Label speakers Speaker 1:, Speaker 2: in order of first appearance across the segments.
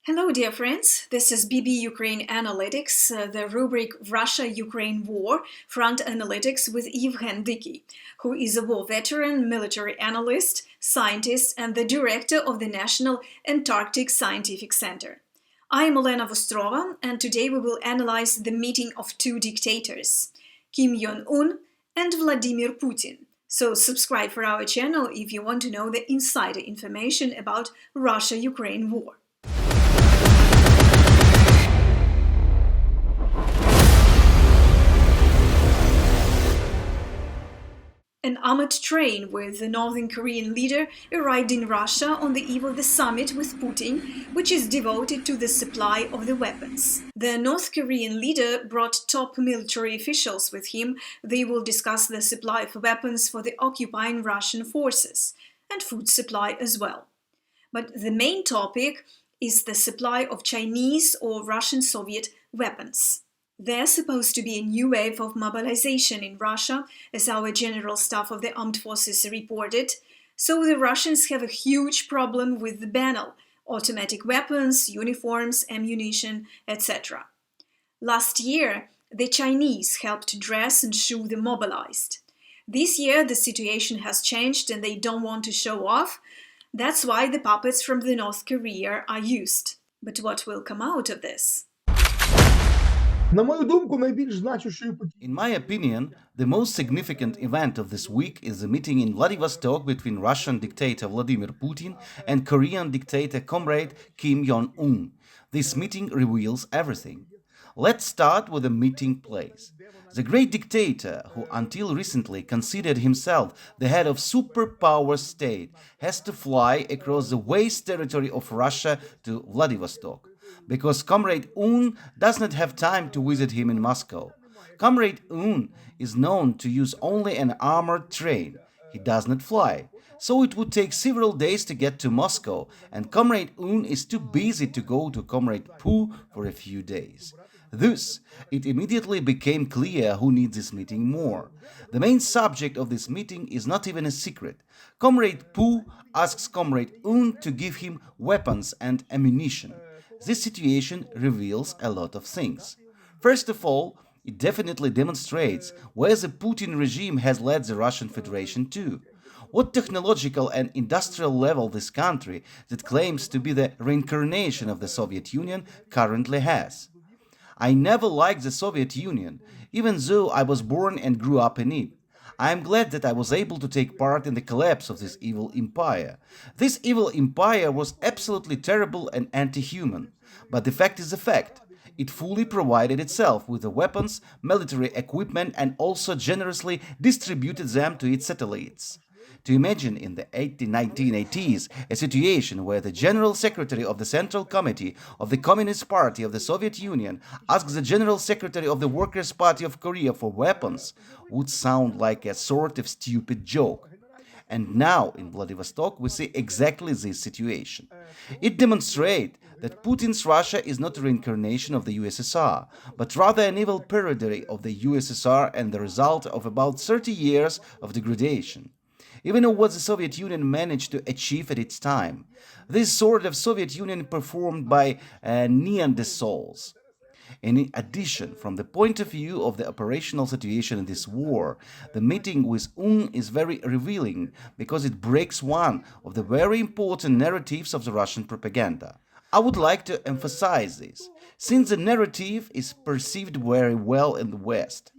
Speaker 1: Hello, dear friends. This is BB Ukraine Analytics, the rubric Russia-Ukraine War Front Analytics with YEVHEN Dykyyi, who is a war veteran, military analyst, scientist, and the director of the National Antarctic Scientific Center. I am Elena Vostrova, and today we will analyze the meeting of two dictators, Kim Jong Un and Vladimir Putin. So subscribe for our channel if you want to know the insider information about Russia-Ukraine war. An armored train with the Northern Korean leader arrived in Russia on the eve of the summit with Putin, which is devoted to the supply of the weapons. The North Korean leader brought top military officials with him. They will discuss the supply of weapons for the occupying Russian forces and food supply as well. But the main topic is the supply of Chinese or Russian Soviet weapons. There's supposed to be a new wave of mobilization in Russia, as our General Staff of the Armed Forces reported, so the Russians have a huge problem with the banal, automatic weapons, uniforms, ammunition, etc. Last year, the Chinese helped dress and shoe the mobilized. This year, the situation has changed and they don't want to show off. That's why the puppets from the North Korea are used. But what will come out of this?
Speaker 2: In my opinion, the most significant event of this week is the meeting in Vladivostok between Russian dictator Vladimir Putin and Korean dictator Comrade Kim Jong Un. This meeting reveals everything. Let's start with the meeting place. The great dictator, who until recently considered himself the head of superpower state, has to fly across the vast territory of Russia to Vladivostok, because Comrade Un does not have time to visit him in Moscow. Comrade Un is known to use only an armored train. He does not fly. So it would take several days to get to Moscow, and Comrade Un is too busy to go to Comrade Pu for a few days. Thus, it immediately became clear who needs this meeting more. The main subject of this meeting is not even a secret. Comrade Pu asks Comrade Un to give him weapons and ammunition. This situation reveals a lot of things. First of all, it definitely demonstrates where the Putin regime has led the Russian Federation to. What technological and industrial level this country, that claims to be the reincarnation of the Soviet Union, currently has. I never liked the Soviet Union, even though I was born and grew up in it. I am glad that I was able to take part in the collapse of this evil empire. This evil empire was absolutely terrible and anti-human. But the fact is the fact. It fully provided itself with the weapons, military equipment, and also generously distributed them to its satellites. To imagine in the 1980s a situation where the General Secretary of the Central Committee of the Communist Party of the Soviet Union asks the General Secretary of the Workers' Party of Korea for weapons would sound like a sort of stupid joke. And now in Vladivostok we see exactly this situation. It demonstrates that Putin's Russia is not a reincarnation of the USSR, but rather an evil parody of the USSR and the result of about 30 years of degradation. Even what the Soviet Union managed to achieve at its time. This sort of Soviet Union performed by Neanderthals. In addition, from the point of view of the operational situation in this war, the meeting with Un is very revealing because it breaks one of the very important narratives of the Russian propaganda. I would like to emphasize this, since the narrative is perceived very well in the West.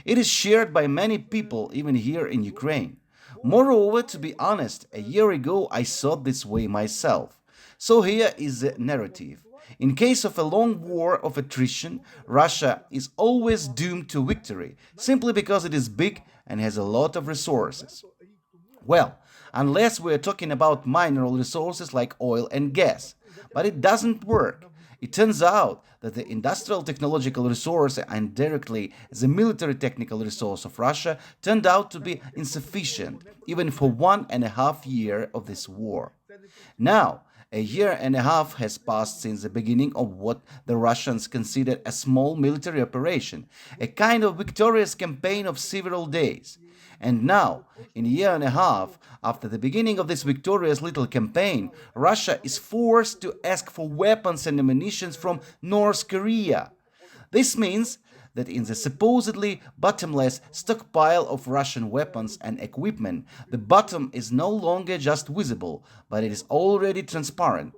Speaker 2: It is shared by many people even here in Ukraine. Moreover, to be honest, a year ago I thought this way myself. So here is the narrative. In case of a long war of attrition, Russia is always doomed to victory, simply because it is big and has a lot of resources. Well, unless we are talking about mineral resources like oil and gas. But it doesn't work. It turns out that the industrial technological resource and directly the military technical resource of Russia turned out to be insufficient, even for 1.5 years of this war. Now, A year and a half has passed since the beginning of what the Russians considered a small military operation, a kind of victorious campaign of several days. And now, in a year and a half, after the beginning of this victorious little campaign, Russia is forced to ask for weapons and ammunition from North Korea. This means that in the supposedly bottomless stockpile of Russian weapons and equipment, the bottom is no longer just visible, but it is already transparent.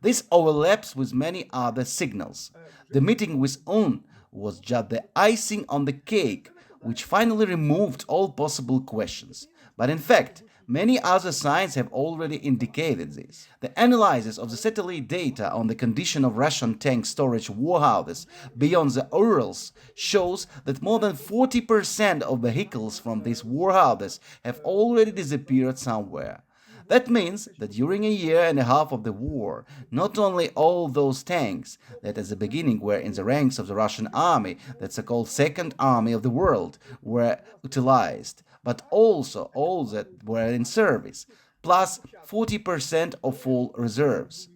Speaker 2: This overlaps with many other signals. The meeting with Un was just the icing on the cake, which finally removed all possible questions. But in fact, many other signs have already indicated this. The analysis of the satellite data on the condition of Russian tank storage warehouses beyond the Urals shows that more than 40% of vehicles from these warehouses have already disappeared somewhere. That means that during a year and a half of the war, not only all those tanks that at the beginning were in the ranks of the Russian army, that so-called Second Army of the world, were utilized, but also all that were in service, plus 40% of all reserves.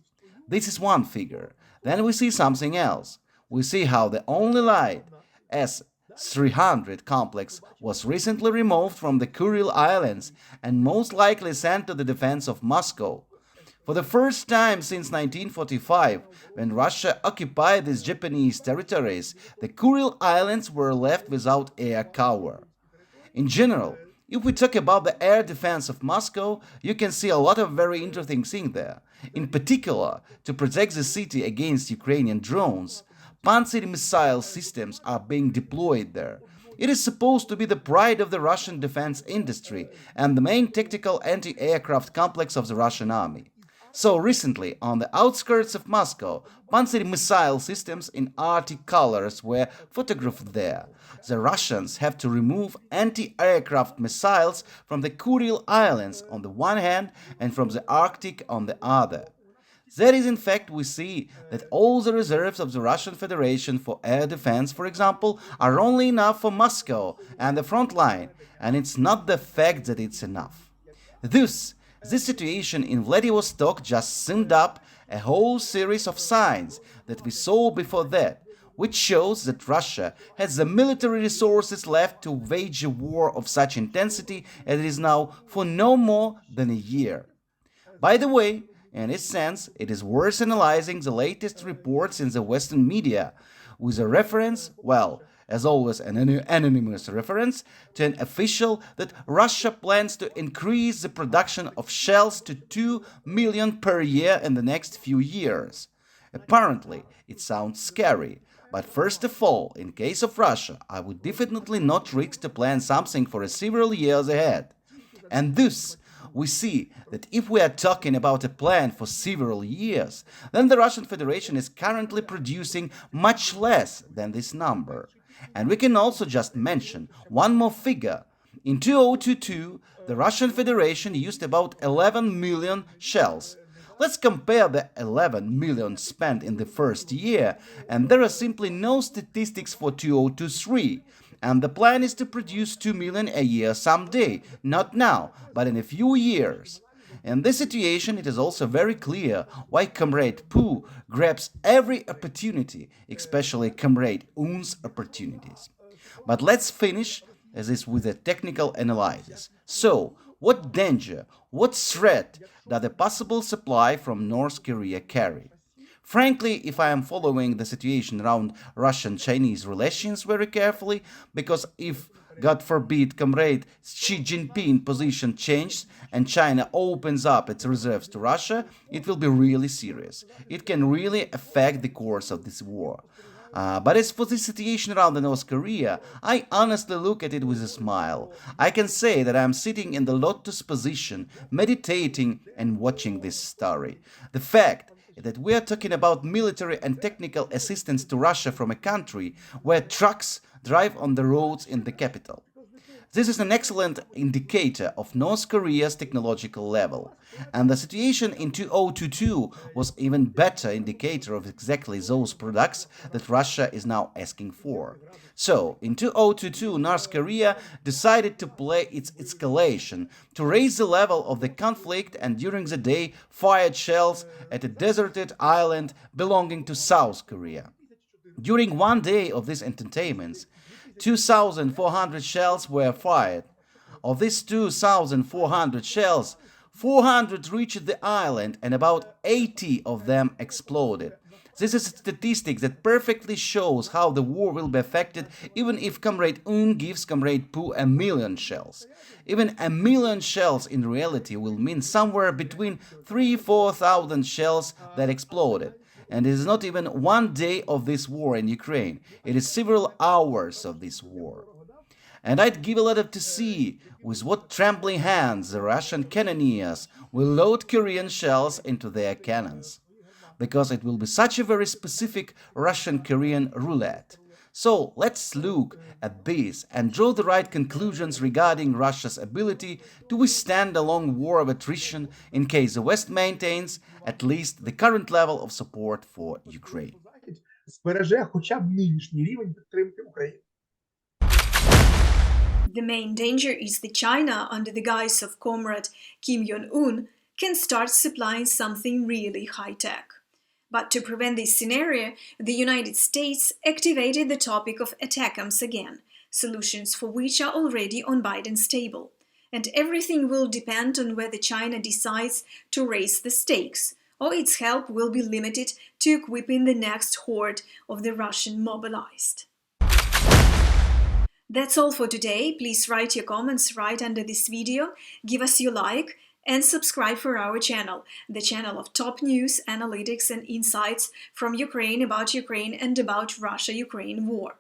Speaker 2: This is one figure. Then we see something else. We see how the only light S-300 complex was recently removed from the Kuril Islands and most likely sent to the defense of Moscow. For the first time since 1945, when Russia occupied these Japanese territories, the Kuril Islands were left without air cover. In general, if we talk about the air defense of Moscow, you can see a lot of very interesting things there. In particular, to protect the city against Ukrainian drones, Panzer missile systems are being deployed there. It is supposed to be the pride of the Russian defense industry and the main tactical anti-aircraft complex of the Russian army. So recently, on the outskirts of Moscow, Panzer missile systems in Arctic colors were photographed there. The Russians have to remove anti-aircraft missiles from the Kuril Islands on the one hand and from the Arctic on the other. That is, in fact, we see that all the reserves of the Russian Federation for air defense, for example, are only enough for Moscow and the front line, and it's not the fact that it's enough. This situation in Vladivostok just summed up a whole series of signs that we saw before that, which shows that Russia has the military resources left to wage a war of such intensity as it is now for no more than a year. By the way, in this sense, it is worth analyzing the latest reports in the Western media with a reference, well, as always an anonymous reference, to an official that Russia plans to increase the production of shells to 2 million per year in the next few years. Apparently, it sounds scary, but first of all, in case of Russia, I would definitely not risk to plan something for several years ahead. And thus, we see that if we are talking about a plan for several years, then the Russian Federation is currently producing much less than this number. And we can also just mention one more figure. In 2022, the Russian Federation used about 11 million shells. Let's compare the 11 million spent in the first year, and there are simply no statistics for 2023. And the plan is to produce 2 million a year someday, not now, but in a few years. In this situation, it is also very clear why Comrade Poo grabs every opportunity, especially Comrade Un's opportunities. But let's finish this with a technical analysis. So, what danger, what threat does the possible supply from North Korea carry? Frankly, if I am following the situation around Russian-Chinese relations very carefully, because if, God forbid, Comrade Xi Jinping position changes and China opens up its reserves to Russia, it will be really serious. It can really affect the course of this war. But as for the situation around North Korea, I honestly look at it with a smile. I can say that I am sitting in the lotus position, meditating and watching this story. The fact that we are talking about military and technical assistance to Russia from a country where trucks drive on the roads in the capital. This is an excellent indicator of North Korea's technological level, and the situation in 2022 was even better indicator of exactly those products that Russia is now asking for. So, in 2022, North Korea decided to play its escalation, to raise the level of the conflict, and during the day fired shells at a deserted island belonging to South Korea. During one day of these entertainments, 2,400 shells were fired. Of these 2,400 shells, 400 reached the island and about 80 of them exploded. This is a statistic that perfectly shows how the war will be affected even if Comrade Un gives Comrade Pu a million shells. Even a million shells in reality will mean somewhere between 3,000–4,000 shells that exploded. And it is not even one day of this war in Ukraine, it is several hours of this war. And I'd give a lot to see with what trembling hands the Russian cannoneers will load Korean shells into their cannons. Because it will be such a very specific Russian-Korean roulette. So let's look at this and draw the right conclusions regarding Russia's ability to withstand a long war of attrition in case the West maintains at least the current level of support for Ukraine.
Speaker 1: The main danger is that China, under the guise of Comrade Kim Jong Un, can start supplying something really high-tech. But to prevent this scenario, the United States activated the topic of ATACMS again, solutions for which are already on Biden's table. And everything will depend on whether China decides to raise the stakes, or its help will be limited to equipping the next horde of the Russian mobilized. That's all for today. Please write your comments right under this video, give us your like, and subscribe for our channel, the channel of top news, analytics and insights from Ukraine, about Ukraine and about Russia-Ukraine war.